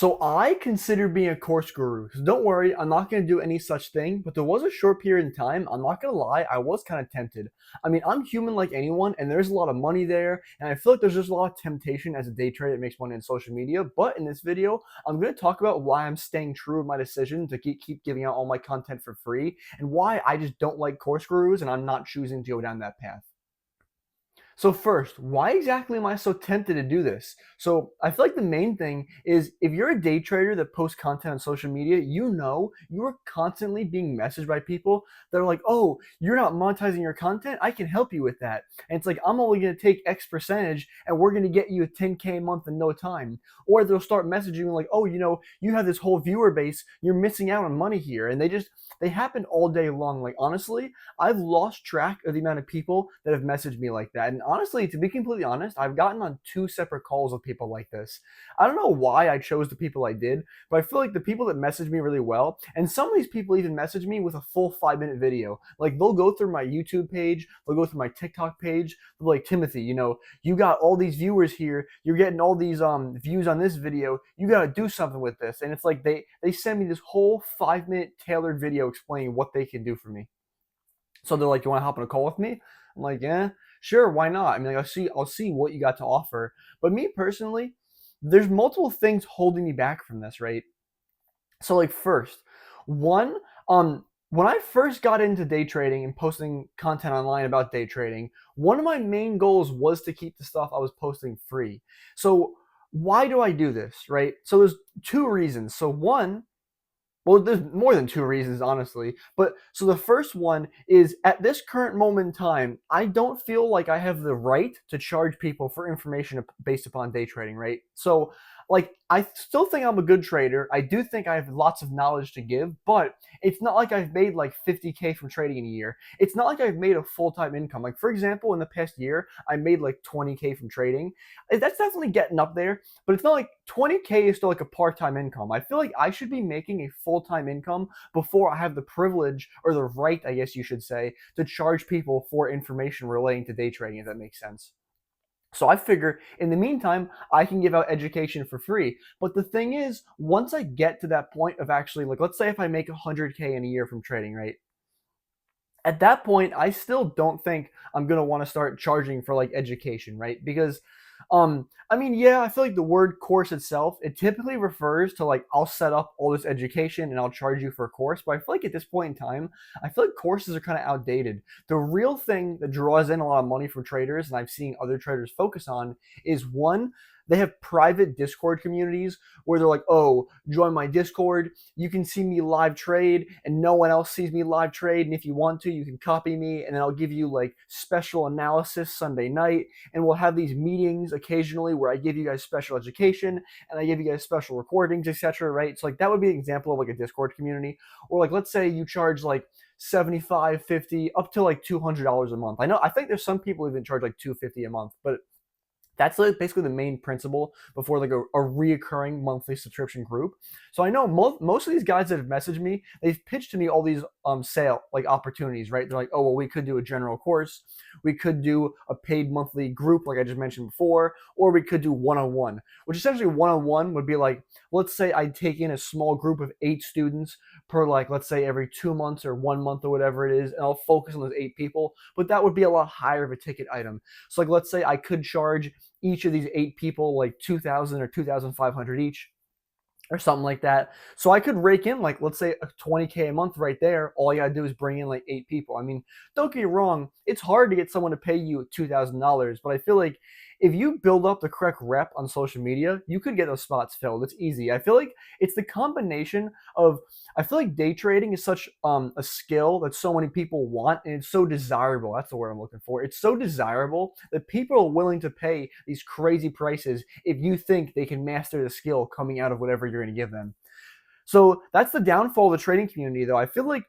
So I consider being a course guru. So don't worry, I'm not going to do any such thing. But there was a short period in time, I'm not going to lie, I was kind of tempted. I mean, I'm human like anyone, and there's a lot of money there. And I feel like there's just a lot of temptation as a day trader that makes money in social media. But in this video, I'm going to talk about why I'm staying true with my decision to keep giving out all my content for free, and why I just don't like course gurus and I'm not choosing to go down that path. So first, why exactly am I so tempted to do this? So I feel like the main thing is if you're a day trader that posts content on social media, you are constantly being messaged by people that are like, oh, you're not monetizing your content? I can help you with that. And it's like, I'm only going to take X percentage and we're going to get you a 10K a month in no time. Or they'll start messaging you like, oh, you have this whole viewer base, you're missing out on money here. And they happen all day long. Like honestly, I've lost track of the amount of people that have messaged me like that. And honestly, to be completely honest, I've gotten on two separate calls with people like this. I don't know why I chose the people I did, but I feel like the people that message me really well, and some of these people even message me with a full 5-minute video. Like they'll go through my YouTube page, they'll go through my TikTok page, they'll be like, Timothy, you got all these viewers here, you're getting all these views on this video, you got to do something with this. And it's like they send me this whole 5-minute tailored video explaining what they can do for me. So they're like, you want to hop on a call with me? I'm like, yeah, sure, why not? I mean, like, I'll see what you got to offer. But me personally, there's multiple things holding me back from this, right? So like first, one, when I first got into day trading and posting content online about day trading, one of my main goals was to keep the stuff I was posting free. So why do I do this, right? So there's two reasons. So one, well, there's more than two reasons, honestly. But so the first one is at this current moment in time, I don't feel like I have the right to charge people for information based upon day trading, right? So, like, I still think I'm a good trader. I do think I have lots of knowledge to give, but it's not like I've made like 50K from trading in a year. It's not like I've made a full time income. Like, for example, in the past year, I made like 20K from trading. That's definitely getting up there, but it's not like 20K is still like a part-time income. I feel like I should be making a full-time income before I have the privilege or the right, I guess you should say, to charge people for information relating to day trading, if that makes sense. So I figure in the meantime, I can give out education for free. But the thing is, once I get to that point of actually, like, let's say if I make 100K in a year from trading, right? At that point, I still don't think I'm gonna want to start charging for like education, right? Because I mean, yeah, I feel like the word course itself, it typically refers to like I'll set up all this education and I'll charge you for a course. But I feel like at this point in time, I feel like courses are kind of outdated. The real thing that draws in a lot of money from traders, and I've seen other traders focus on, is one, they have private Discord communities where they're like, oh, join my Discord. You can see me live trade and no one else sees me live trade. And if you want to, you can copy me and then I'll give you like special analysis Sunday night. And we'll have these meetings occasionally where I give you guys special education and I give you guys special recordings, etc. Right? So like that would be an example of like a Discord community. Or like let's say you charge like 75, 50, up to like $200 a month. I think there's some people even charge like 250 a month, but that's like basically the main principle before like a reoccurring monthly subscription group. So I know most of these guys that have messaged me, they've pitched to me all these sale like opportunities, right? They're like, oh well, we could do a general course, we could do a paid monthly group like I just mentioned before, or we could do one-on-one, which essentially one-on-one would be like, let's say I take in a small group of 8 students per like let's say every 2 months or 1 month or whatever it is, and I'll focus on those 8 people, but that would be a lot higher of a ticket item. So like let's say I could charge each of these 8 people like 2,000 or 2,500 each or something like that. So I could rake in like let's say a 20K a month right there. All you gotta do is bring in like 8 people. I mean, don't get me wrong, it's hard to get someone to pay you $2,000, but I feel like if you build up the correct rep on social media, you could get those spots filled. It's easy. I feel like it's the combination of, I feel like day trading is such a skill that so many people want, and it's so desirable. That's the word I'm looking for. It's so desirable that people are willing to pay these crazy prices if you think they can master the skill coming out of whatever you're going to give them. So that's the downfall of the trading community, though. I feel like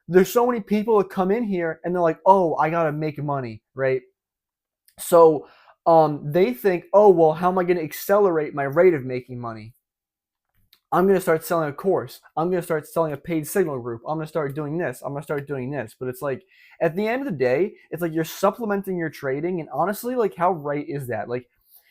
there's so many people that come in here and they're like, oh, I got to make money, right? So they think, oh, well, how am I going to accelerate my rate of making money? I'm going to start selling a course. I'm going to start selling a paid signal group. I'm going to start doing this. I'm going to start doing this. But it's like, at the end of the day, it's like you're supplementing your trading. And honestly, like, how right is that? Like,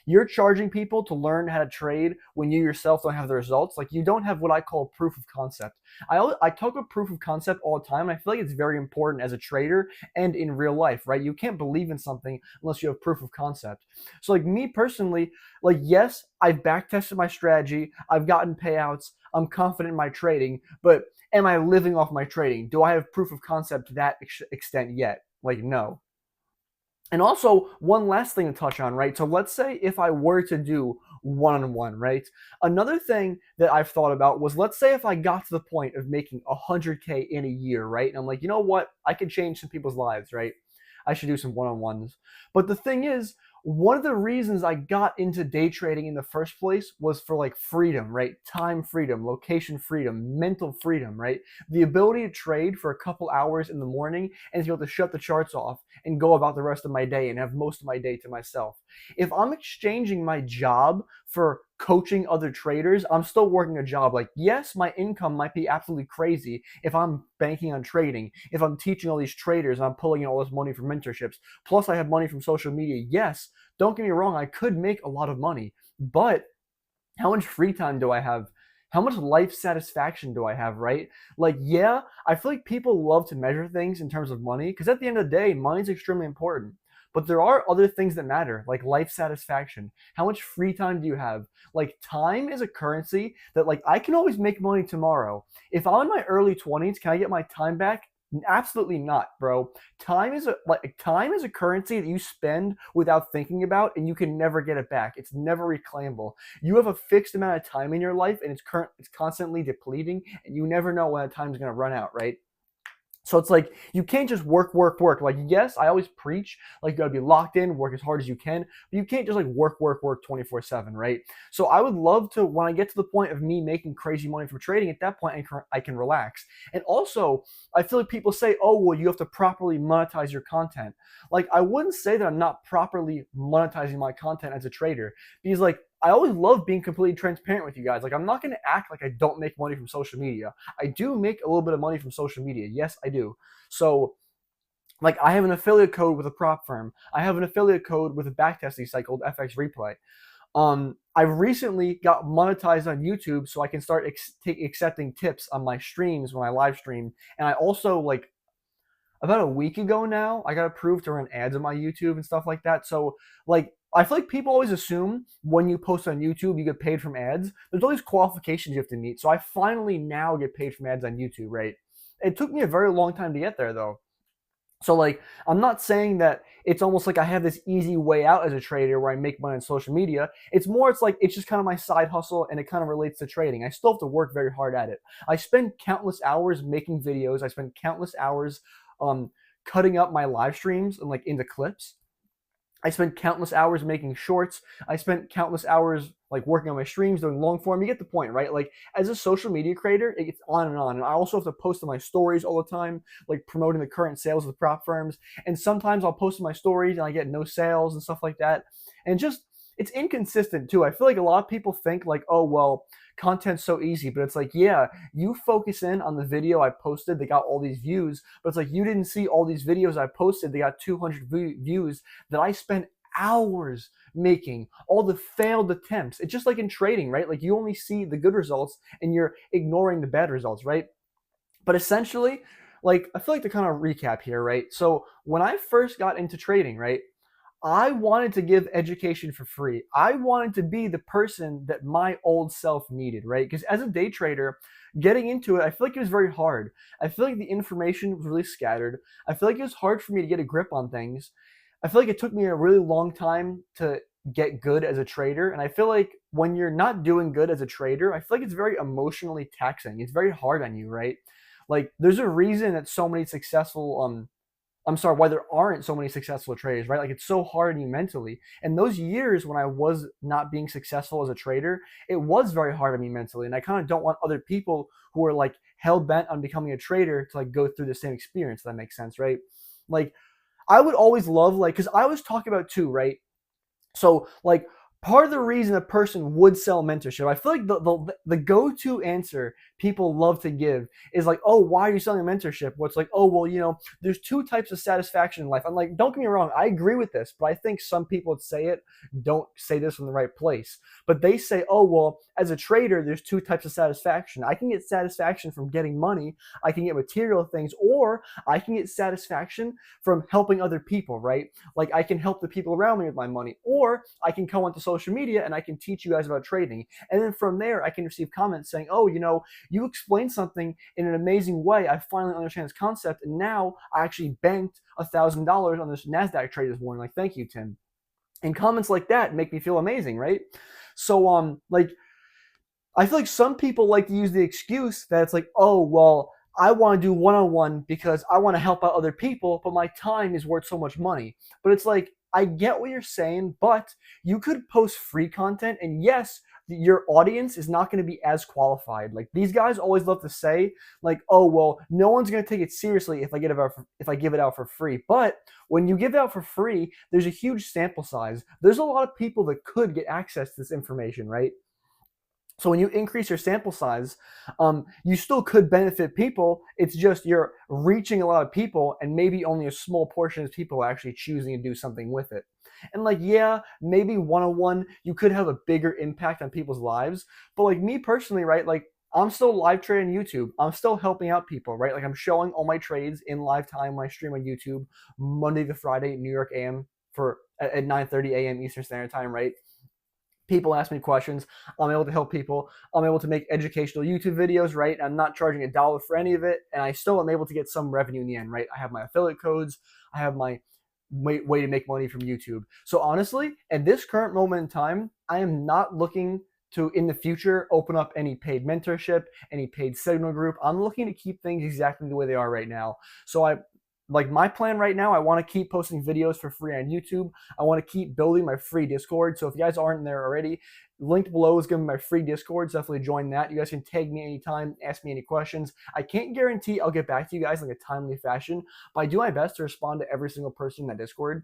You're charging people to learn how to trade when you yourself don't have the results. Like, you don't have what I call proof of concept. I talk about proof of concept all the time, and I feel like it's very important as a trader and in real life, right? You can't believe in something unless you have proof of concept. So like me personally, like, yes, I've back tested my strategy, I've gotten payouts, I'm confident in my trading, but am I living off my trading? Do I have proof of concept to that extent yet? Like, no. And also, one last thing to touch on, right? So let's say if I were to do one-on-one, right? Another thing that I've thought about was, let's say if I got to the point of making 100K in a year, right? And I'm like, you know what? I could change some people's lives, right? I should do some one-on-ones. But the thing is, one of the reasons I got into day trading in the first place was for like freedom, right? Time freedom, location freedom, mental freedom, right? The ability to trade for a couple hours in the morning and to be able to shut the charts off and go about the rest of my day and have most of my day to myself. If I'm exchanging my job for coaching other traders, I'm still working a job. Like, yes, my income might be absolutely crazy if I'm banking on trading, if I'm teaching all these traders and I'm pulling in all this money from mentorships, plus I have money from social media. Yes, don't get me wrong, I could make a lot of money, but how much free time do I have? How much life satisfaction do I have, right? Like, yeah, I feel like people love to measure things in terms of money because at the end of the day, money is extremely important. But there are other things that matter, like life satisfaction. How much free time do you have? Like, time is a currency that, like, I can always make money tomorrow. If I'm in my early 20s, can I get my time back? Absolutely not, bro. Time is a currency that you spend without thinking about, and you can never get it back. It's never reclaimable. You have a fixed amount of time in your life, and it's constantly depleting, and you never know when that time is going to run out, right? So it's like you can't just work, work, work. Like, yes, I always preach like you gotta be locked in, work as hard as you can, but you can't just like work, work, work 24/7, right? So I would love to, when I get to the point of me making crazy money from trading, at that point I can relax. And also, I feel like people say, oh, well, you have to properly monetize your content. Like, I wouldn't say that I'm not properly monetizing my content as a trader, because like I always love being completely transparent with you guys. Like, I'm not going to act like I don't make money from social media. I do make a little bit of money from social media. Yes, I do. So, like, I have an affiliate code with a prop firm. I have an affiliate code with a backtesting site called FX Replay. I recently got monetized on YouTube, so I can start accepting tips on my streams when I live stream. And I also, like, about a week ago now, I got approved to run ads on my YouTube and stuff like that. So, like, I feel like people always assume when you post on YouTube, you get paid from ads. There's all these qualifications you have to meet. So I finally now get paid from ads on YouTube, right? It took me a very long time to get there, though. So, like, I'm not saying that it's almost like I have this easy way out as a trader where I make money on social media. It's more, it's like, it's just kind of my side hustle, and it kind of relates to trading. I still have to work very hard at it. I spend countless hours making videos. I spend countless hours um, cutting up my live streams and like into clips. I spent countless hours making shorts. I spent countless hours like working on my streams, doing long form. You get the point, right? Like, as a social media creator, it gets on and on. And I also have to post on my stories all the time, like promoting the current sales of the prop firms. And sometimes I'll post on my stories and I get no sales and stuff like that. And just, it's inconsistent too. I feel like a lot of people think like, oh, well, content's so easy, but it's like, yeah, you focus in on the video I posted that got all these views, but it's like you didn't see all these videos I posted that got 200 views that I spent hours making, all the failed attempts. It's just like in trading, right? Like, you only see the good results and you're ignoring the bad results, right? But essentially, like, I feel like to kind of recap here, right? So when I first got into trading, right, I wanted to give education for free. I wanted to be the person that my old self needed, right? Because as a day trader, getting into it, I feel like it was very hard. I feel like the information was really scattered. I feel like it was hard for me to get a grip on things. I feel like it took me a really long time to get good as a trader. And I feel like when you're not doing good as a trader, I feel like it's very emotionally taxing. It's very hard on you, right? Like, there's a reason that so many successful I'm sorry, why there aren't so many successful traders, right? Like, it's so hard on you mentally. And those years when I was not being successful as a trader, it was very hard on me mentally. And I kind of don't want other people who are like hell bent on becoming a trader to like go through the same experience. If that makes sense, right? Like, I would always love, like, because I was talking about too, right? So, like, part of the reason a person would sell mentorship, I feel like the go-to answer people love to give is like, oh, why are you selling a mentorship? Well, it's like, oh, well, there's two types of satisfaction in life. I'm like, don't get me wrong, I agree with this, but I think some people that say it don't say this from the right place. But they say, oh, well, as a trader, there's two types of satisfaction. I can get satisfaction from getting money, I can get material things, or I can get satisfaction from helping other people, right? Like I can help the people around me with my money, or I can come onto social media and I can teach you guys about trading. And then from there, I can receive comments saying, oh, you explained something in an amazing way. I finally understand this concept. And now I actually banked $1,000 on this Nasdaq trade this morning. Like, thank you, Tim. And comments like that make me feel amazing, right? So, like, I feel like some people like to use the excuse that it's like, oh, well, I want to do one-on-one because I want to help out other people, but my time is worth so much money. But it's like, I get what you're saying, but you could post free content, and yes, your audience is not going to be as qualified. Like these guys always love to say, like, oh, well, no one's going to take it seriously if I give it out for free. But when you give it out for free, there's a huge sample size. There's a lot of people that could get access to this information, right? So when you increase your sample size, you still could benefit people. It's just you're reaching a lot of people, and maybe only a small portion of people are actually choosing to do something with it. And like, yeah, maybe one-on-one, you could have a bigger impact on people's lives. But like me personally, right? Like I'm still live trading YouTube. I'm still helping out people, right? Like I'm showing all my trades in live time when I stream on YouTube, Monday to Friday, New York AM at 9:30 a.m. Eastern Standard Time, right? People ask me questions. I'm able to help people. I'm able to make educational YouTube videos, right? I'm not charging $1 for any of it, and I still am able to get some revenue in the end, right? I have my affiliate codes. I have my way to make money from YouTube. So honestly, at this current moment in time, I am not looking to, in the future, open up any paid mentorship, any paid signal group. I'm looking to keep things exactly the way they are right now. So like my plan right now, I want to keep posting videos for free on YouTube. I want to keep building my free Discord. So if you guys aren't there already, linked below is giving my free Discord. So definitely join that. You guys can tag me anytime, ask me any questions. I can't guarantee I'll get back to you guys in a timely fashion, but I do my best to respond to every single person in that Discord.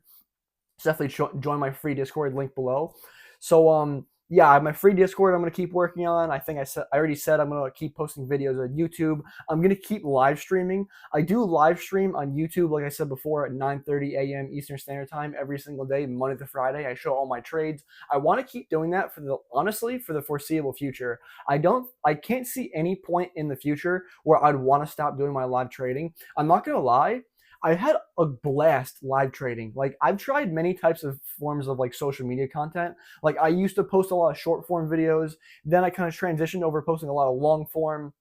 So definitely join my free Discord link below. So yeah, I have my free Discord I'm going to keep working on. I think I already said I'm going to keep posting videos on YouTube. I'm going to keep live streaming. I do live stream on YouTube, like I said before, at 9:30 a.m. Eastern Standard Time every single day, Monday to Friday. I show all my trades. I want to keep doing that honestly, for the foreseeable future. I can't see any point in the future where I'd want to stop doing my live trading. I'm not going to lie. I had a blast live trading. Like I've tried many types of forms of like social media content. Like I used to post a lot of short form videos. Then I kind of transitioned over posting a lot of long form.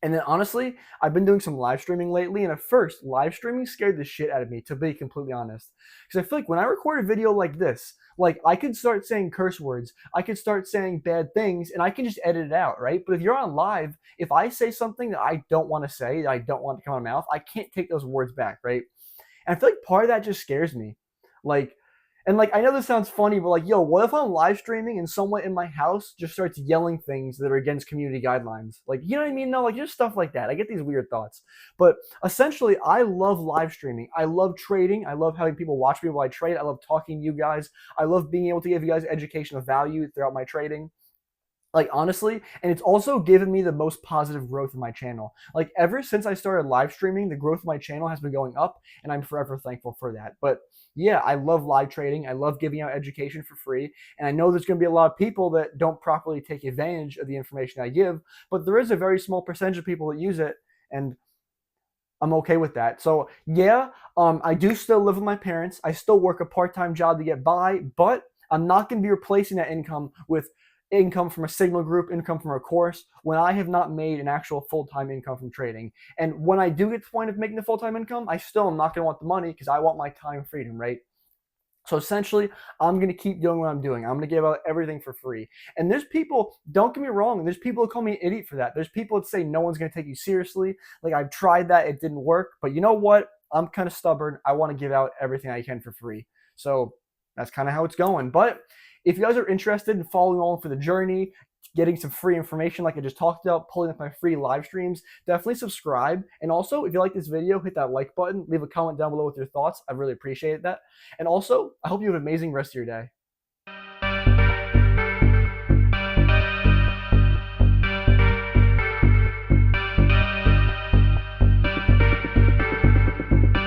And then honestly, I've been doing some live streaming lately, and at first, live streaming scared the shit out of me, to be completely honest. Because I feel like when I record a video like this, like I could start saying curse words, I could start saying bad things, and I can just edit it out, right? But if you're on live, if I say something that I don't want to say, that I don't want to come out of my mouth, I can't take those words back, right? And I feel like part of that just scares me. Like, and like, I know this sounds funny, but like, yo, what if I'm live streaming and someone in my house just starts yelling things that are against community guidelines? Like, you know what I mean? No, like just stuff like that. I get these weird thoughts. But essentially, I love live streaming. I love trading. I love having people watch me while I trade. I love talking to you guys. I love being able to give you guys educational value throughout my trading. Like honestly, and it's also given me the most positive growth in my channel. Like ever since I started live streaming, the growth of my channel has been going up, and I'm forever thankful for that. But yeah, I love live trading. I love giving out education for free, and I know there's going to be a lot of people that don't properly take advantage of the information I give, but there is a very small percentage of people that use it, and I'm okay with that. So yeah, I do still live with my parents. I still work a part-time job to get by, but I'm not going to be replacing that income with income from a signal group, income from a course, when I have not made an actual full-time income from trading. And when I do get to the point of making the full-time income, I still am not going to want the money because I want my time freedom, right? So essentially, I'm going to keep doing what I'm doing. I'm going to give out everything for free. And there's people, don't get me wrong, there's people who call me an idiot for that. There's people that say no one's going to take you seriously. Like I've tried that, it didn't work. But you know what? I'm kind of stubborn. I want to give out everything I can for free. So that's kind of how it's going. But if you guys are interested in following along for the journey, getting some free information like I just talked about, pulling up my free live streams, definitely subscribe. And also, if you like this video, hit that like button, leave a comment down below with your thoughts. I really appreciate that. And also, I hope you have an amazing rest of your day.